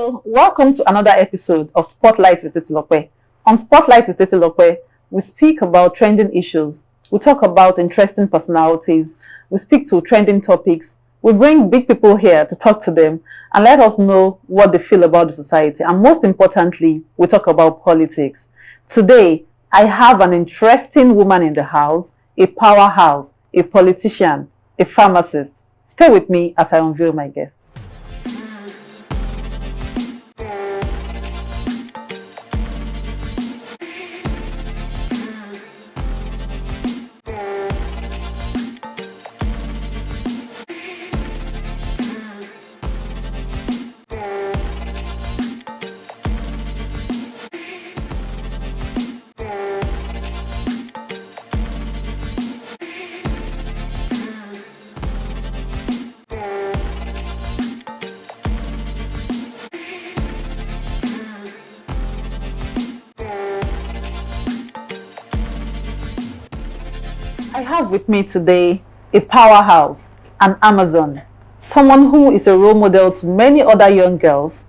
Hello, welcome to another episode of Spotlight with Titilope. On Spotlight with Titilope, we speak about trending issues, we talk about interesting personalities, we speak to trending topics, we bring big people here to talk to them and let us know what they feel about the society. And most importantly, we talk about politics. Today, I have an interesting woman in the house, a powerhouse, a politician, a pharmacist. Stay with me as I unveil my guest. I have with me today a powerhouse, an Amazon, someone who is a role model to many other young girls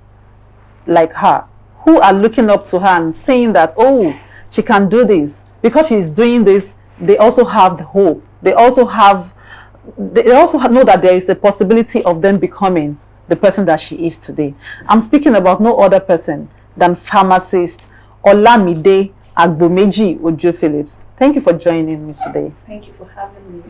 like her, who are looking up to her and saying that, oh, she can do this. Because she's doing this, they also have the hope. They also know that there is a possibility of them becoming the person that she is today. I'm speaking about no other person than pharmacist Olamide Agbomeji Ojo Phillips. Thank you for joining me today. Thank you for having me.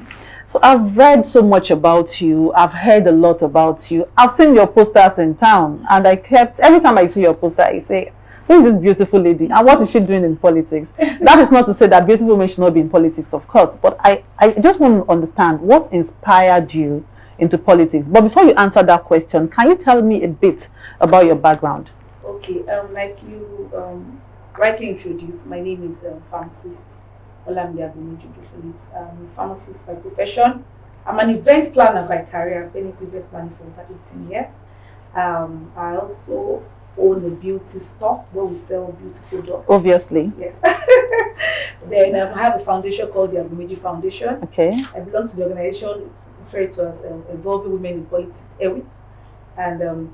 So I've read so much about you. I've heard a lot about you. I've seen your posters in town, and every time I see your poster, I say, who is this beautiful lady and what is she doing in politics? That is not to say that beautiful women should not be in politics, of course, but I just want to understand what inspired you into politics. But before you answer that question, can you tell me a bit about your background? Okay, like you rightly introduced, my name is pharmacist Olamide Agbomeji Ojo Phillips. I'm a pharmacist by profession. I'm an event planner by career. I've been into event planning for over 18 years. I also own a beauty store where we sell beauty products. Obviously. Yes. Then I have a foundation called the Agbomeji Foundation. Okay. I belong to the organization referred to as Involving Women in Politics, EWI. And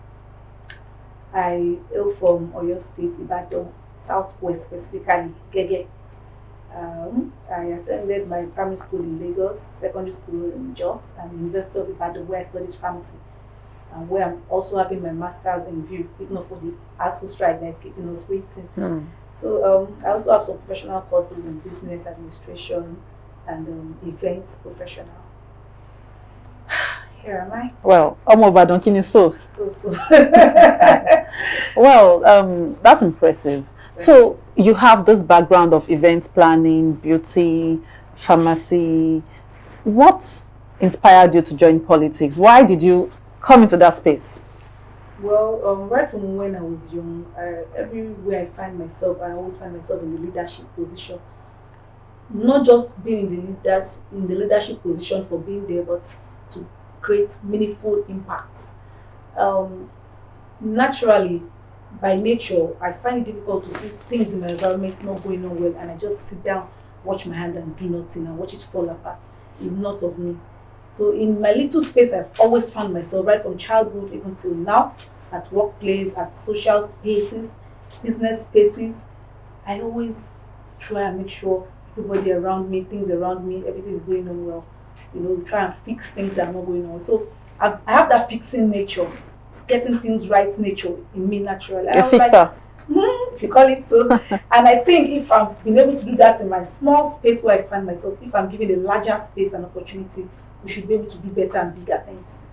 I hail from Oyo State, Ibadan, Southwest specifically, Gege. I attended my primary school in Lagos, secondary school in Jos, and the University of Ibadan, where I studied pharmacy, and where I'm also having my master's in view, if not for the ASU strike that is keeping us waiting. So I also have some professional courses in business administration and events professional. Here am I. Well, Ibadan kini so. So. Well, that's impressive. So you have this background of event planning, beauty, pharmacy. What inspired you to join politics? Why did you come into that space? Well, right from when I was young, everywhere I find myself, I always find myself in the leadership position. Not just being in the leadership position for being there, but to create meaningful impacts. Naturally, by nature, I find it difficult to see things in my environment not going on well, and I just sit down, watch my hand and do nothing and watch it fall apart. It's not of me. So in my little space, I've always found myself, right from childhood even till now, at workplace, at social spaces, business spaces. I always try and make sure everybody around me, things around me, everything is going on well. You know, try and fix things that are not going on. So I have that fixing nature, getting things right nature in me naturally. A fixer. If you call it so. And I think if I've been able to do that in my small space where I find myself, if I'm given a larger space and opportunity, we should be able to do better and bigger things.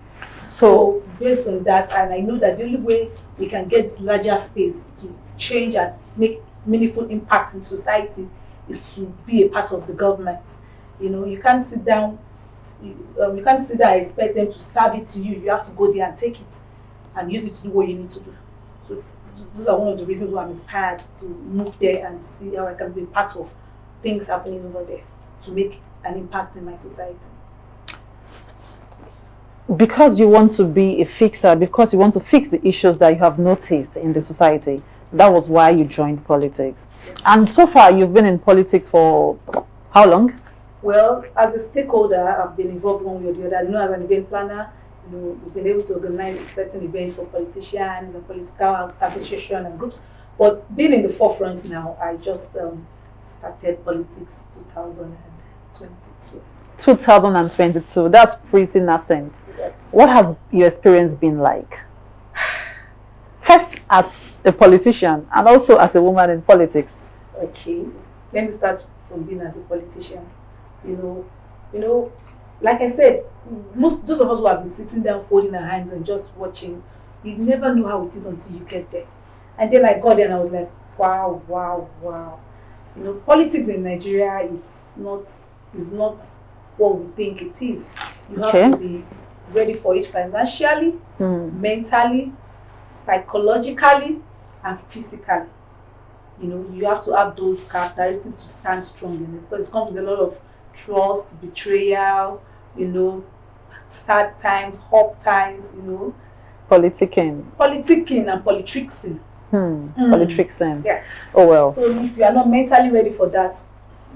So based on that, and I know that the only way we can get this larger space to change and make meaningful impact in society is to be a part of the government. You know, you can't sit down, you can't sit there and expect them to serve it to you. You have to go there and take it and use it to do what you need to do. So those are one of the reasons why I'm inspired to move there and see how I can be part of things happening over there to make an impact in my society. Because you want to be a fixer, because you want to fix the issues that you have noticed in the society, that was why you joined politics. Yes. And so far, you've been in politics for how long? Well, as a stakeholder, I've been involved one way or the other. You know, as an event planner, You know, we've been able to organize certain events for politicians and political associations and groups. But being in the forefront now, I just started politics 2022. 2022. That's pretty nascent. Yes. What has your experience been like? First, as a politician, and also as a woman in politics. Okay, let me start from being as a politician. You know, like I said, most those of us who have been sitting down, folding our hands and just watching, you never know how it is until you get there. And then I got there and I was like, wow, wow, wow. You know, politics in Nigeria, it's not what we think it is. You have to be ready for it financially, mentally, psychologically, and physically. You know, you have to have those characteristics to stand strong in it, because it comes with a lot of trust, betrayal, you know, sad times, hope times, you know. Politicking and politricksing. Politricksing. Yes. Oh well. So if you are not mentally ready for that,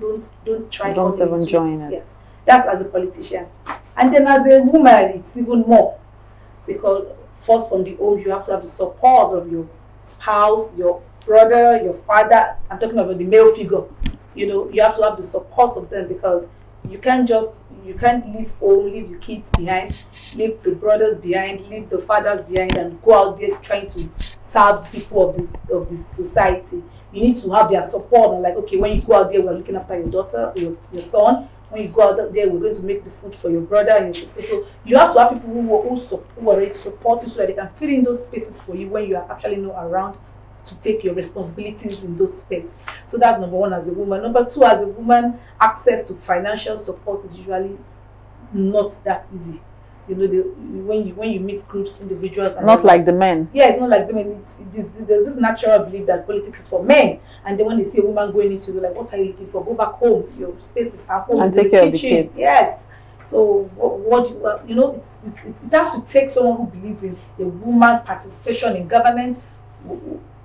don't try. Don't even join it. Yes. That's as a politician. And then as a woman, it's even more, because first from the home you have to have the support of your spouse, your brother, your father. I'm talking about the male figure. You know, you have to have the support of them, because you can't leave home, leave the kids behind, leave the brothers behind, leave the fathers behind, and go out there trying to serve the people of this society. You need to have their support, and like, okay, when you go out there, we're looking after your daughter, your son. When you go out there, we're going to make the food for your brother and your sister. So you have to have people who are ready to support you, so that they can fill in those spaces for you when you are actually not around to take your responsibilities in those spaces. So that's number one as a woman. Number two, as a woman, access to financial support is usually not that easy. You know, when you meet groups, individuals, and not like the men. Yeah, it's not like the men. There's this natural belief that politics is for men, and then when they see a woman going into it, they're like, what are you looking for? Go back home. Your space is at home. And take care of the kids. Yes. So it has to take someone who believes in a woman participation in governance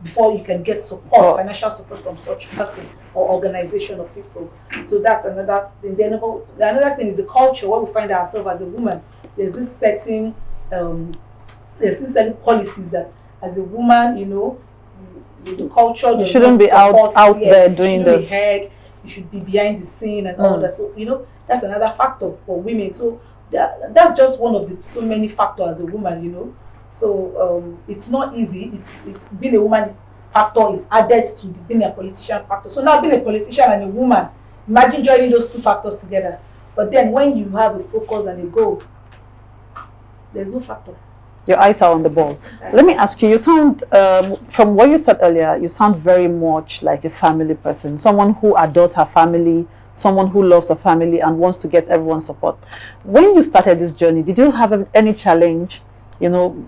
before you can get support, financial support from such person or organization of people. So that's another thing. Then another thing is the culture, where we find ourselves as a woman. There's this certain policies that as a woman, you know, the culture. You shouldn't be out there doing this. You should be behind the scene and all that. So, you know, that's another factor for women. So that's just one of the so many factors as a woman, you know. So it's not easy. It's being a woman factor is added to being a politician factor. So now being a politician and a woman, imagine joining those two factors together. But then when you have a focus and a goal, there's no factor. Your eyes are on the ball. Let me ask you, you sound, from what you said earlier, you sound very much like a family person, someone who adores her family, someone who loves her family and wants to get everyone's support. When you started this journey, did you have any challenge? You know,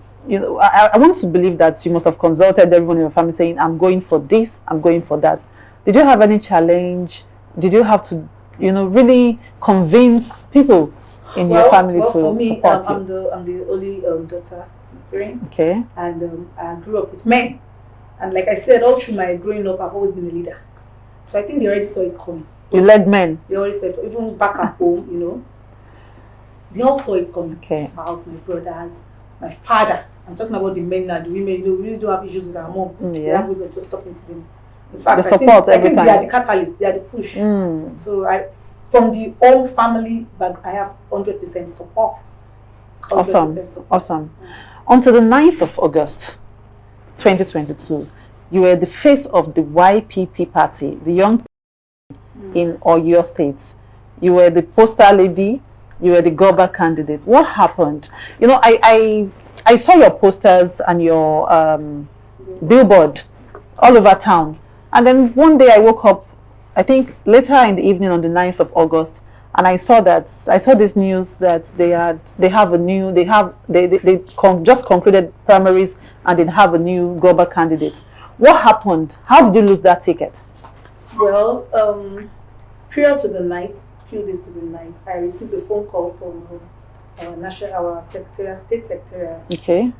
I want to believe that you must have consulted everyone in your family saying, I'm going for this, I'm going for that. Did you have any challenge? Did you have to, you know, really convince people in your family to for me, support I'm the only daughter of my parents. Okay. And I grew up with men. And like I said, all through my growing up, I've always been a leader. So I think they already saw it coming. You led men? They already saw it, even back at home, you know. They all saw it coming. Okay. My spouse, my brothers, my father. I'm talking about the men now. The women, you know, we really don't have issues with our mom. Yeah. We have ways of just talking to them. In fact, the support I think time. they are the catalyst. They are the push. So from the home family, but I have 100% support. 100% support. Awesome. Until the 9th of August, 2022, you were the face of the YPP party, the young in Oyo State. You were the poster lady. You were the governor candidate. What happened? You know, I saw your posters and your billboard all over town. And then one day I woke up, I think later in the evening on the 9th of August, and I saw this news that they just concluded primaries and they have a new governor candidate. What happened? How did you lose that ticket? Well, prior to the night, few days to the night, I received a phone call from our state secretariat. Okay.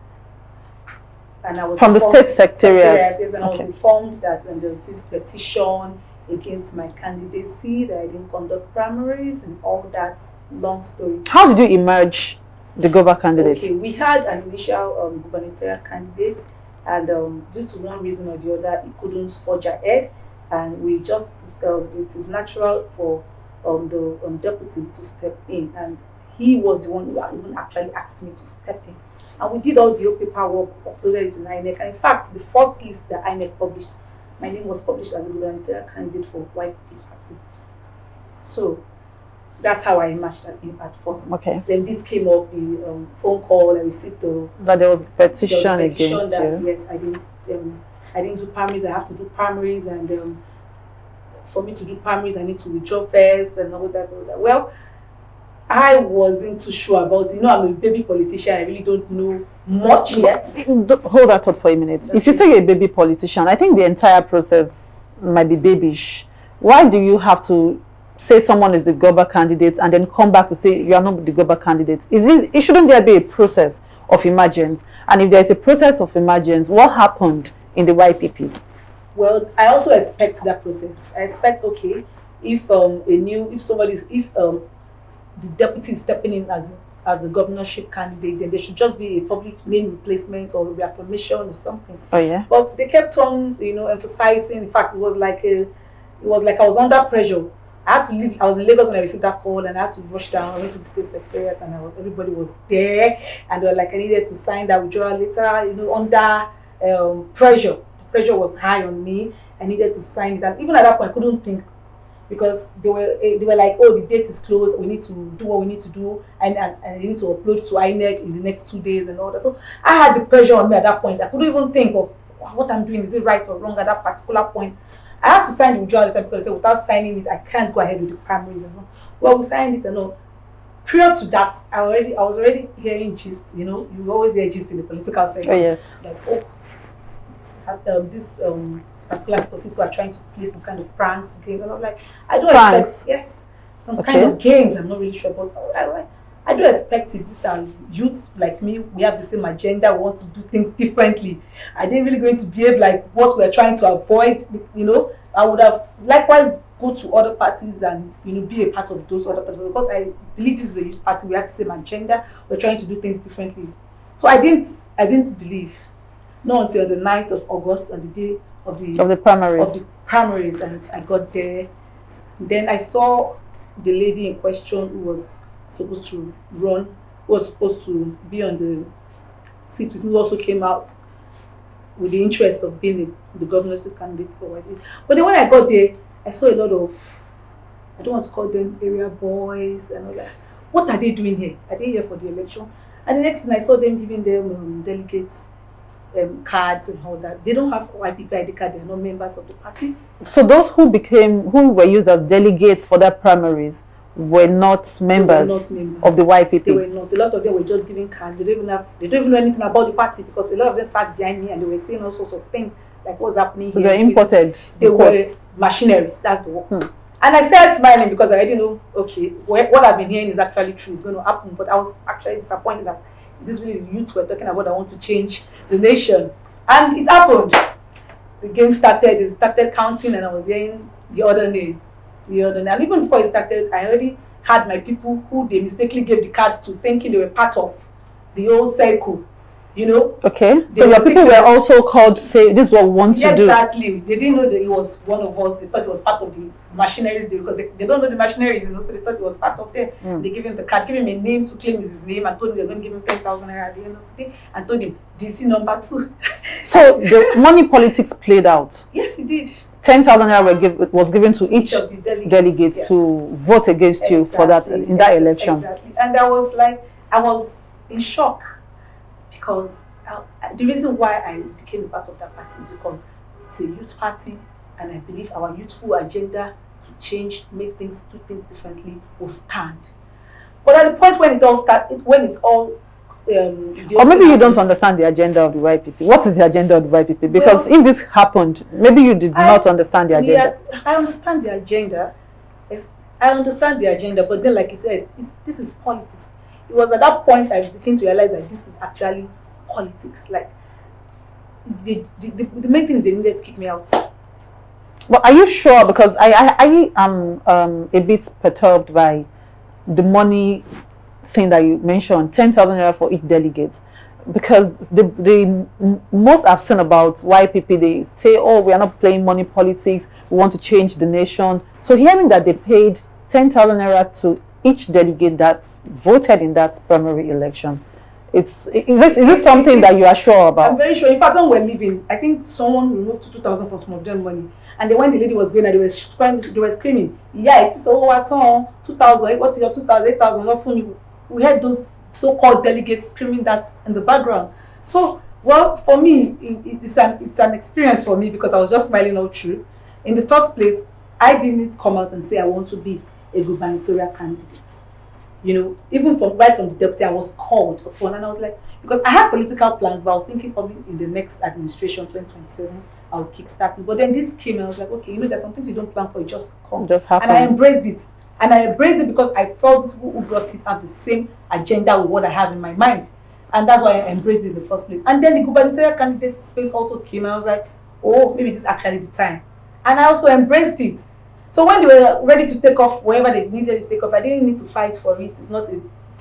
And I was from the state secretariat. Yes, and I was informed that there's this petition against my candidacy, that I didn't conduct primaries and all that long story. How did you emerge the governor candidate? Okay, we had an initial gubernatorial candidate, and due to one reason or the other, he couldn't forge ahead, and we just it is natural for the deputy to step in, and he was the one who even actually asked me to step in, and we did all the paperwork, uploaded it in INEC, and in fact, the first list that INEC published, my name was published as a gubernatorial candidate for YPP party. So that's how I emerged at first. Okay. Then this came up, the phone call. I received that there was a petition against that, you. Yes, I didn't do primaries. I have to do primaries, and for me to do primaries, I need to withdraw first and all that. Well, I wasn't too sure about it. I'm a baby politician. I really don't know much yet. Hold that thought for a minute. Okay. If you say you're a baby politician, I think the entire process might be babyish. Why do you have to say someone is the governor candidate and then come back to say you are not the governor candidate? It shouldn't there be a process of emergence? And if there is a process of emergence, what happened in the YPP? Well, I also expect that process. I expect, okay, if the deputy is stepping in as the governorship candidate, then there should just be a public name replacement or reaffirmation or something. Oh yeah. But they kept on, emphasizing. In fact, it was like I was under pressure. I had to leave. I was in Lagos when I received that call, and I had to rush down. I went to the state secretariat, and everybody was there, and they were like, I needed to sign that withdrawal letter. Under pressure. The pressure was high on me. I needed to sign it, and even at that point, I couldn't think, because they were like, oh, the date is closed. We need to do what we need to do, and they need to upload to INEC in the next 2 days and all that. So I had the pressure on me at that point. I couldn't even think of what I'm doing. Is it right or wrong at that particular point? I had to sign the withdrawal letter because without signing it, I can't go ahead with the primaries and all. Well, we signed it and all. Prior to that, I was already hearing gist. You always hear gist in the political sector. Oh yes. That this particular set of people are trying to play some kind of pranks game, and I'm like, I don't expect, yes, some kind of games. I'm not really sure about. I do expect it. These are youths like me. We have the same agenda. We want to do things differently. Are they really going to behave like what we're trying to avoid? I would have likewise go to other parties and be a part of those other parties, because I believe this is a youth party. We have the same agenda. We're trying to do things differently. So I didn't believe, not until the 9th of August, on the day of the primaries, and I got there. Then I saw the lady in question who was supposed to run, who was supposed to be on the seat with me, who also came out with the interest of being the governorship candidate for YPP. But then when I got there, I saw a lot of, I don't want to call them area boys and all that. What are they doing here? Are they here for the election? And the next thing I saw them giving them delegates cards and all that. They don't have YPP ID card. They are not members of the party. So those who were used as delegates for that primaries were not members of the YPP. They were not. A lot of them were just giving cards. They don't even know anything about the party, because a lot of them sat behind me and they were saying all sorts of things like what's happening so here. They're imported. They were machineries. That's the word. And I started smiling because I already know, okay, what I've been hearing is actually true. It's going to happen. But I was actually disappointed that this really the youth we're talking about. I want to change the nation, and it happened. The game started. It started counting, and I was hearing the other name. And even before it started, I already had my people who they mistakenly gave the card to, thinking they were part of the whole cycle. Okay. So your people were also called to say, this is what we want to do. Exactly. They didn't know that he was one of us. They thought he was part of the machineries, because they don't know the machineries, so they thought he was part of them. They gave him the card, gave him a name to claim is his name, and told him they're going to give him 10,000 naira at the end of the day, and told him DC number 2. So the money politics played out. Yes, it did. 10,000 naira was given to each of the delegates yes. to vote against you for that in that election. Exactly. And I was in shock, because the reason why I became a part of that party is because it's a youth party, and I believe our youthful agenda to change, make things, do things differently will stand. But at the point when or maybe you don't understand the agenda of the YPP. What is the agenda of the YPP? Because if this happened, maybe you did not understand the agenda. I understand the agenda. I understand the agenda, but then, like you said, this is politics. It was at that point I began to realize that this is actually politics. Like, the main thing is they needed to kick me out. But are you sure? Because I am a bit perturbed by the money thing that you mentioned, 10,000 naira for each delegate, because the most I've seen about YPP, they say, oh, we are not playing money politics, we want to change the nation. So hearing that they paid 10,000 naira to each delegate that voted in that primary election, is this something that you are sure about? I'm very sure. In fact, when we're leaving, I think someone removed 2,000 from some of them money. And then when the lady was going, they were screaming, yeah, it is over 2,000, what is your 2,000, 8,000, not funny. We had those so-called delegates screaming that in the background. So, well, for me, it's an experience for me, because I was just smiling all through. In the first place, I didn't come out and say I want to be a gubernatorial candidate. You know, even right from the deputy, I was called upon, and I was like, because I had political plans, but I was thinking probably in the next administration, 2027, I'll kickstart it. But then this came, and I was like, okay, you know, there's some things you don't plan for, it just comes. Just happens. And I embraced it. And I embraced it because I felt these people who brought it have the same agenda with what I have in my mind. And that's why I embraced it in the first place. And then the gubernatorial candidate space also came, and I was like, oh, maybe this is actually the time. And I also embraced it. So when they were ready to take off, wherever they needed to take off, I didn't need to fight for it. It's not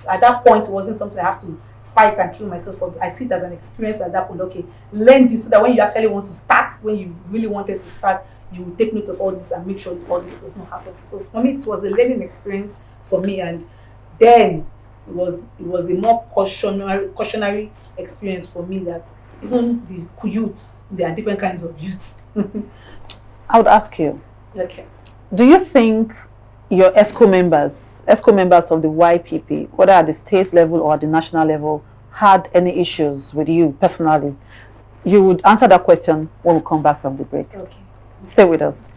at that point, it wasn't something I have to fight and kill myself for. I see it as an experience at that point. Okay, learn this so that when you actually want to start, when you really wanted to start, you will take note of all this and make sure all this does not happen. So for me, it was a learning experience for me, and then it was a more cautionary experience for me, that even the youths, there are different kinds of youths. I would ask you, okay, do you think your ESCO members of the YPP, whether at the state level or at the national level, had any issues with you personally? You would answer that question when we come back from the break. Okay. Stay with us.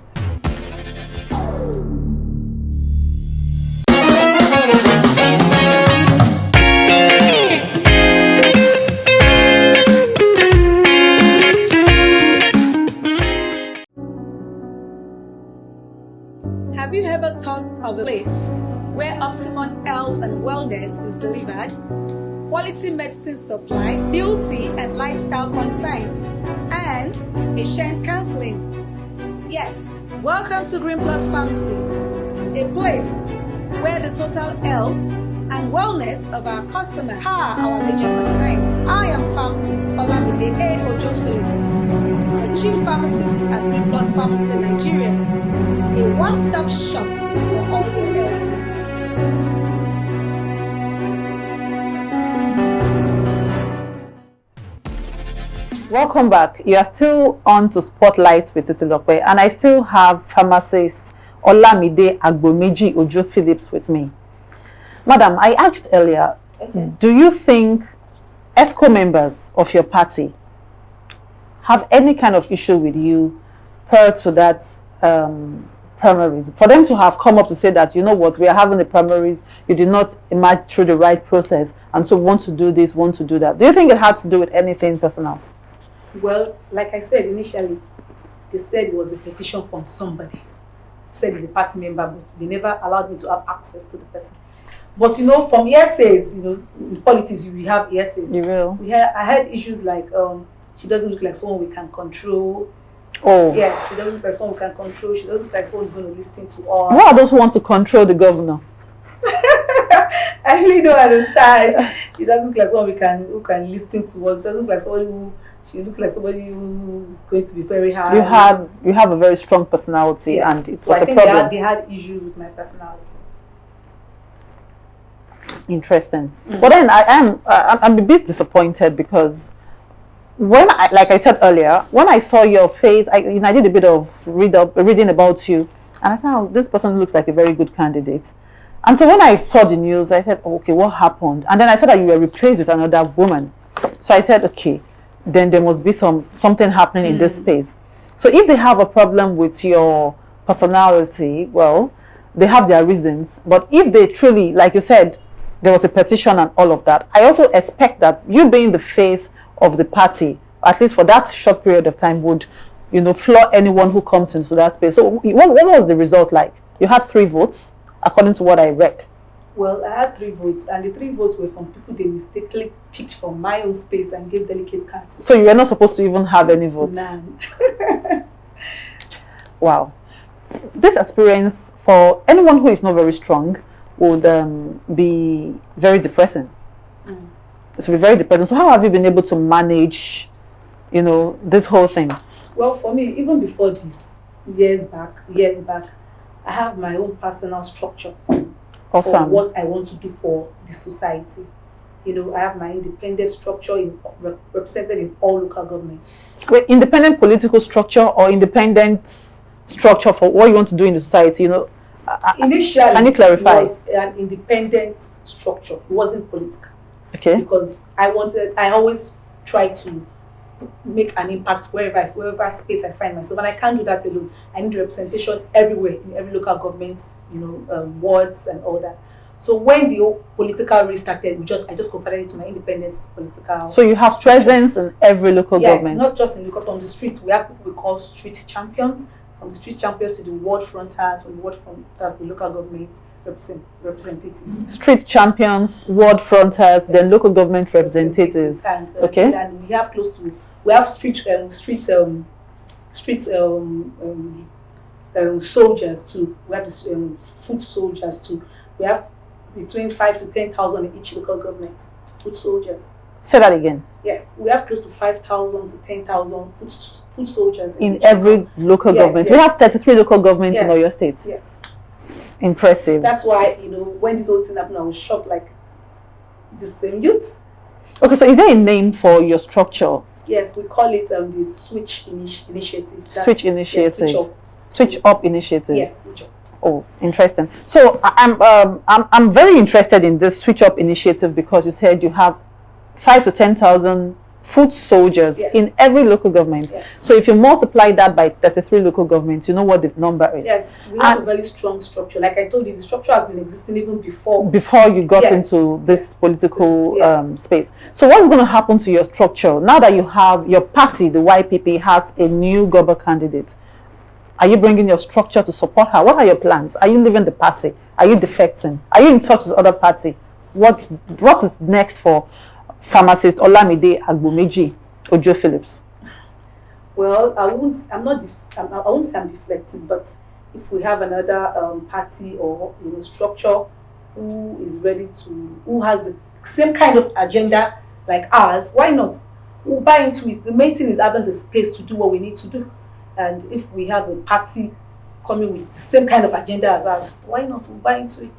Have you ever thought of a place where optimum health and wellness is delivered? Quality medicine supply, beauty and lifestyle concerns, and patient counseling. Yes, welcome to Green Plus Pharmacy, a place where the total health and wellness of our customers are our major concern. I am pharmacist Olamide A. Ojo Phillips, the chief pharmacist at Green Plus Pharmacy Nigeria, a one-stop shop for all your health needs. Welcome back. You are still on to Spotlight with Titilope, and I still have pharmacist Olamide Agbomeji Ojo Phillips with me. Madam, I asked earlier, do you think ESCO members of your party have any kind of issue with you prior to that primaries? For them to have come up to say that, you know what, we are having the primaries, you did not emerge through the right process, and so want to do this, want to do that. Do you think it had to do with anything personal? Well, like I said initially, they said it was a petition from somebody. Said it's a party member, but they never allowed me to have access to the person. But you know, from essays, you know, in politics you have essays. You will. I had issues like she doesn't look like someone we can control. Oh. Yes, she doesn't look like someone we can control. She doesn't look like someone who's going to listen to us. Who are those who want to control the governor? I really don't understand. She doesn't look like someone who can listen to us. She doesn't look like someone she looks like somebody who is going to be very hard. You have a very strong personality, yes, and it was a problem. They had issues with my personality. Interesting. But then I'm a bit disappointed, because when like I said earlier, when I saw your face, I did a bit of reading about you, and I said, oh, this person looks like a very good candidate. And so when I saw the news, I said, oh, okay, what happened? And then I saw that you were replaced with another woman. So I said, okay, then there must be something happening in this space. So if they have a problem with your personality, well, they have their reasons. But if they truly, like you said, there was a petition and all of that, I also expect that you being the face of the party, at least for that short period of time, would, you know, floor anyone who comes into that space. So what was the result like? You had 3 votes, according to what I read. Well, I had 3 votes, and the 3 votes were from people they mistakenly picked from my own space and gave delegate cards. So you were not supposed to even have any votes? None. Wow. This experience, for anyone who is not very strong, would be very depressing. Mm. It would be very depressing. So how have you been able to manage, you know, this whole thing? Well, for me, even before this, years back, I have my own personal structure for what I want to do for the society. You know, I have my independent structure represented in all local governments. Wait, independent political structure or independent structure for what you want to do in the society? You know, initially, can you clarify? It was an independent structure. It wasn't political. Okay. Because I always try to make an impact wherever space I find myself, and I can't do that alone. I need representation everywhere in every local government, you know, wards and all that. So when the political race started, I just confided it to my independence political. So you have presence in every local government. Not just in local, from the streets. We have people we call street champions. From the street champions to the ward fronters, from the ward fronters to the local government representatives. Street champions, ward fronters, then local government representatives. And, okay. And we have street soldiers too. We have foot soldiers too. We have between 5,000 to 10,000 in each local government. Foot soldiers. Say that again. Yes, we have close to 5,000 to 10,000 foot soldiers in every local government. Yes. We have 33 local governments in Oyo State. Yes. Impressive. That's why, you know, when this whole thing happened, I was shocked, like, the same youth. Okay, so is there a name for your structure? Yes, we call it the Switch Initiative. Switch Initiative. Yes, Switch Up Initiative. Yes, Switch Up. Oh, interesting. So I'm very interested in this Switch Up Initiative because you said you have 5,000 to 10,000 foot soldiers in every local government. Yes. So if you multiply that by 33 local governments, you know what the number is. Yes, we have a very strong structure. Like I told you, the structure has been existing even before you got into this political space. So what's going to happen to your structure now that you have your party, the YPP, has a new governor candidate? Are you bringing your structure to support her? What are your plans? Are you leaving the party? Are you defecting? Are you in touch with other party? What is next for pharmacist Olamide Agbomeji Ojo Phillips? Well, I won't say I'm deflecting, but if we have another party or structure who is ready to, who has the same kind of agenda like ours, why not? We'll buy into it. The main thing is having the space to do what we need to do. And if we have a party coming with the same kind of agenda as us, why not? We'll buy into it.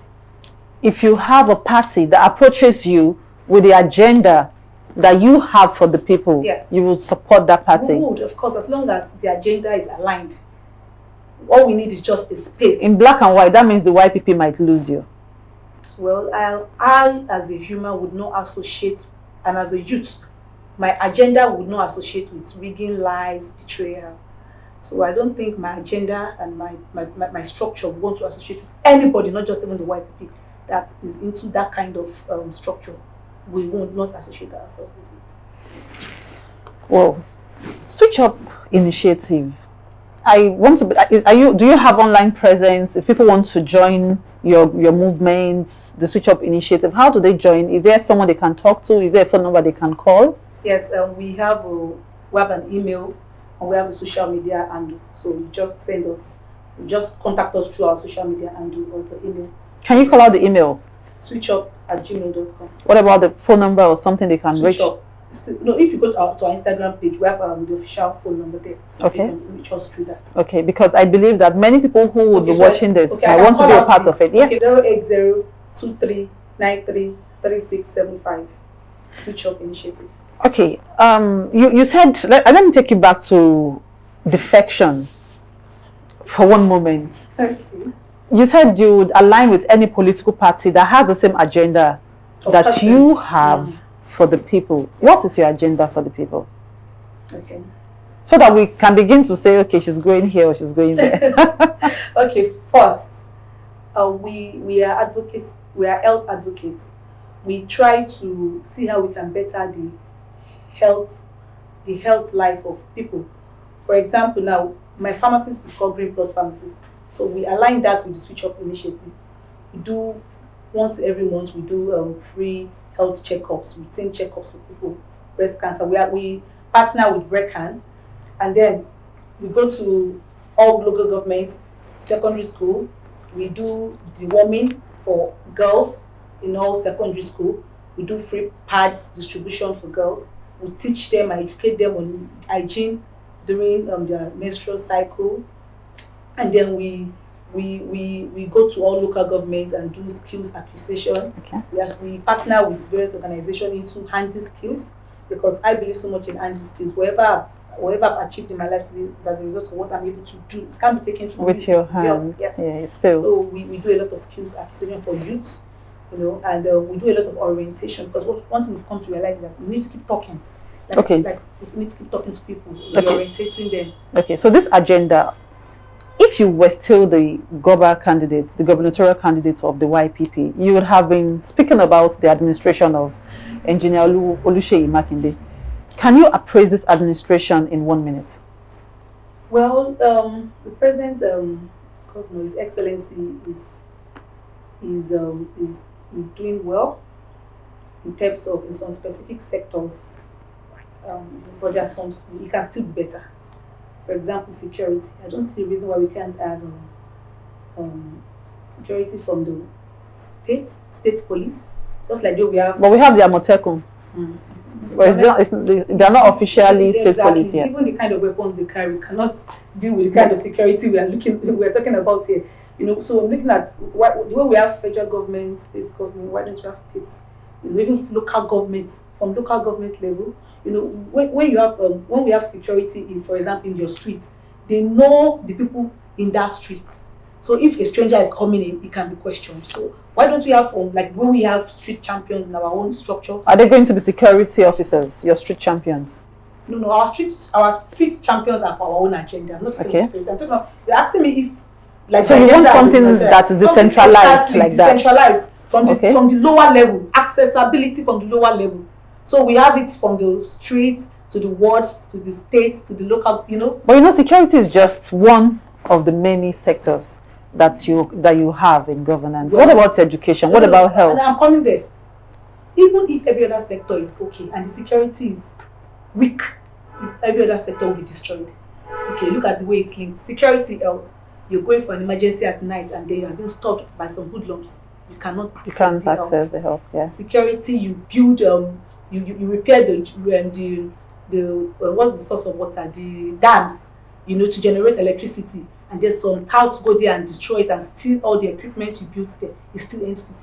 If you have a party that approaches you with the agenda that you have for the people, you will support that party. We would, of course, as long as the agenda is aligned. All we need is just a space. In black and white, that means the YPP might lose you. Well, I as a human would not associate, and as a youth, my agenda would not associate with rigging, lies, betrayal. So I don't think my agenda and my structure would want to associate with anybody, not just even the YPP, that is into that kind of structure. We will not associate ourselves with it. Well, Switch Up Initiative. I want to be, do you have online presence? If people want to join your movement, the Switch Up Initiative, how do they join? Is there someone they can talk to? Is there a phone number they can call? Yes, we have an email and we have a social media handle. So you just contact us through our social media handle or the email. Can you call out the email? switchup@gmail.com. What about the phone number or something they can reach? Up. No, if you go to our Instagram page, we have the official phone number there. Okay. You can reach us through that. Okay, because I believe that many people who would be watching this I want to be a part of it. Yes. 080-2393-3675. Switch Up Initiative. Okay. You said, let me take you back to defection for one moment. Okay. You said you would align with any political party that has the same agenda that you have for the people. What is your agenda for the people? Okay. So that we can begin to say, okay, she's going here or she's going there. Okay, first, we are advocates. We are health advocates. We try to see how we can better the health life of people. For example, now my pharmacist is called Green Plus Pharmacist. So we align that with the Switch Up Initiative. We do once every month. We do free health checkups, routine checkups for people, breast cancer. We partner with Brecan, and then we go to all local government, secondary school. We do deworming for girls in all secondary school. We do free pads distribution for girls. We teach them and educate them on hygiene during their menstrual cycle. And then we go to all local governments and do skills acquisition. Okay. We partner with various organizations into handy skills, because I believe so much in handy skills. Whatever I've achieved in my life today is as a result of what I'm able to do. It can't be taken from with me. your It's hands. yours. Yes. Yeah, skills. So we do a lot of skills acquisition for youths, and we do a lot of orientation, because one thing we've come to realize is that we need to keep talking. Like we need to keep talking to people, orientating them. Okay, so this agenda, if you were still the gubernatorial candidate of the YPP, you would have been speaking about the administration of Engineer Olusheyi Makinde. Can you appraise this administration in 1 minute? Well, the present governor, His Excellency, is doing well in terms of in some specific sectors, but there are some he can still be better. For example, security. I don't see a reason why we can't have security from the state police, just like we have. But we have the Amotekun. But they are not officially state police yet. Even the kind of weapons they carry cannot deal with the kind of security we are talking about here. So I'm looking at the way we have federal government, state government. Why don't you have states? Even local governments, from local government level. When we have security, for example, in your streets, they know the people in that street. So if a stranger is coming in, it can be questioned. So why don't we have when we have street champions in our own structure? Are they going to be security officers, your street champions? No, our street champions are for our own agenda. I'm not talking about street. I'm talking about, you're asking me if so you want something that's decentralized like that? Decentralized from the lower level, accessibility from the lower level. So we have it from the streets to the wards to the states to the local, But security is just one of the many sectors that you have in governance. Well, what about education? What about health? And I'm coming there. Even if every other sector is okay and the security is weak, every other sector will be destroyed. Okay, look at the way it's linked. Security, health. You're going for an emergency at night and then you are being stopped by some hoodlums. You can't access the health. Yeah. Security, you build you repair the what's the source of water, the dams, to generate electricity, and then some touts go there and destroy it and steal all the equipment you built there. It still ends to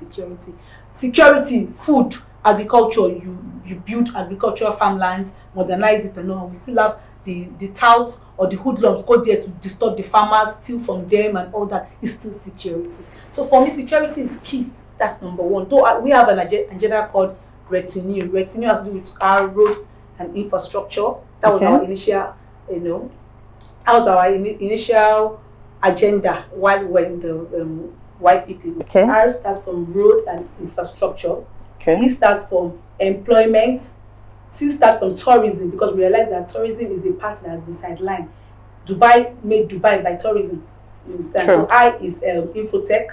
security, food, agriculture. You build agricultural farmlands, modernize it, and all. We still have the touts or the hoodlums go there to disturb the farmers, steal from them, and all that. Is still security. So for me, security is key. That's number one. Though we have an agenda called retinue. Retinue has to do with our road and infrastructure. That was our initial, that was our initial agenda while we were in the YPP. Okay. R stands from road and infrastructure. Okay. E stands from employment. C stands from tourism, because we realize that tourism is a part that has been sidelined. Dubai made Dubai by tourism. You understand? True. So I is infotech.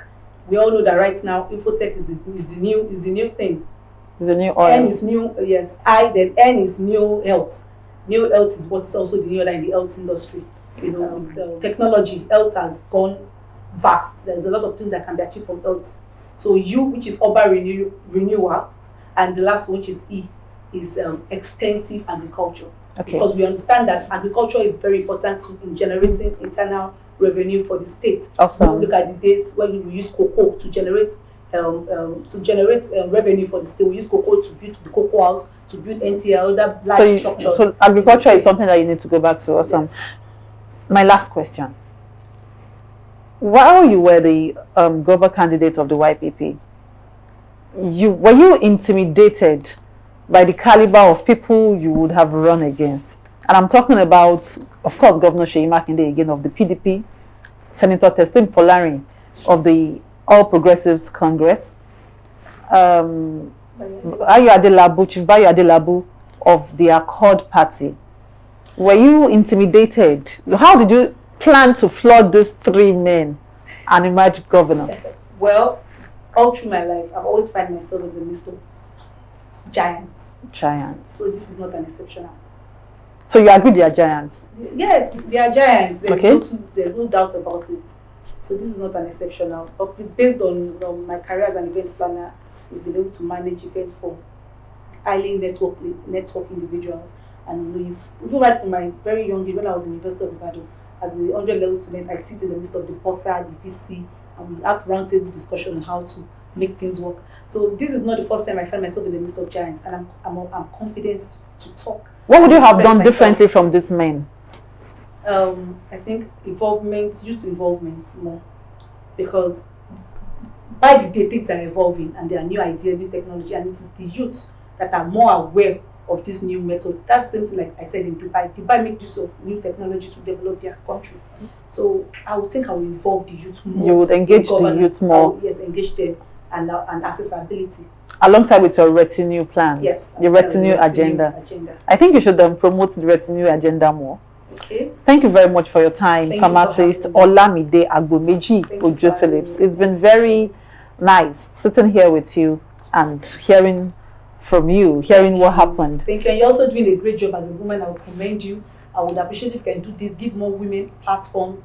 We all know that right now infotech is the new thing. The new oil. N is new, yes. Then N is new health. New health is what's also the new order in the health industry. Technology, health has gone vast. There's a lot of things that can be achieved from health. So U, which is urban renewal, and the last one, which is E, is extensive agriculture. Okay. Because we understand that agriculture is very important in generating internal revenue for the state. Awesome. Look at the days when we use cocoa to generate revenue for the state. We use cocoa to build the cocoa house, to build NTL, other large structures. So agriculture is something that you need to go back to. Awesome. Yes. My last question. While you were the governor candidate of the YPP, were you intimidated by the caliber of people you would have run against? And I'm talking about, of course, Governor Seyi Makinde again of the PDP, Senator Teslim Folarin of the All Progressives Congress, Chief Bayo Adelabu of the Accord Party. Were you intimidated? How did you plan to flood these three men and emerge governor? Well, all through my life, I've always found myself in the midst of giants. So this is not an exceptional. So you agree they are giants? Yes, they are giants. There's no doubt about it. So this is not an exceptional. But based on my career as an event planner, we've been able to manage events for highly network individuals. And even right from my very young age, when I was in University of Ibadan, as a 100-level student, I sit in the midst of the POSA, the PC, and we have roundtable discussion on how to make things work. So this is not the first time I find myself in the midst of giants, and I'm confident to talk. What would you have done differently from these men? I think youth involvement more, because by the day things are evolving and there are new ideas, new technology, and it is the youth that are more aware of these new methods. That's something like I said in Dubai. Dubai make use of new technology to develop their country. So I would think I would involve the youth more. You would engage the youth more. Yes, engage them and accessibility. Alongside with your retinue plans, yes, your retinue agenda. I think you should promote the retinue agenda more. Okay. Thank you very much for your time, pharmacist Olamide Agbomeji Ojo Phillips. It's been very nice sitting here with you and hearing from you, hearing what happened. Thank you. And you're also doing a great job as a woman. I would commend you. I would appreciate if you can do this, give more women platform,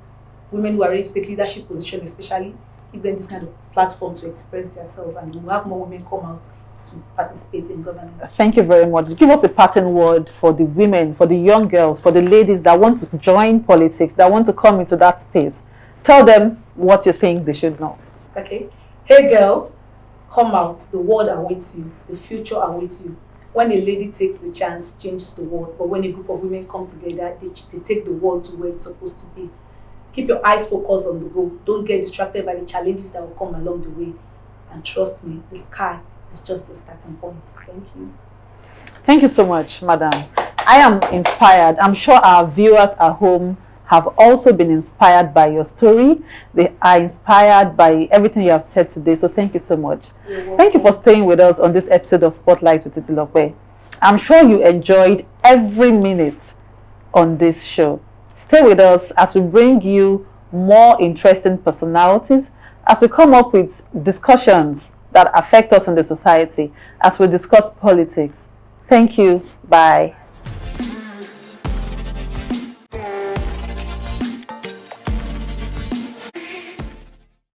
women who are ready to take leadership position, especially give them this kind of platform to express themselves, and we'll have more women come out to participate in governance. Thank you very much. Give us a parting word for the women, for the young girls, for the ladies that want to join politics, that want to come into that space. Tell them what you think they should know. Okay. Hey girl, come out. The world awaits you. The future awaits you. When a lady takes the chance, changes the world. But when a group of women come together, they take the world to where it's supposed to be. Keep your eyes focused on the goal. Don't get distracted by the challenges that will come along the way. And trust me, the sky is just a starting point. Thank you. Thank you so much, madam. I am inspired. I'm sure our viewers at home have also been inspired by your story. They are inspired by everything you have said today. So thank you so much. Thank you for staying with us on this episode of Spotlight with Titilope. I'm sure you enjoyed every minute on this show. Stay with us as we bring you more interesting personalities, as we come up with discussions that affect us in the society, as we discuss politics. Thank you. Bye.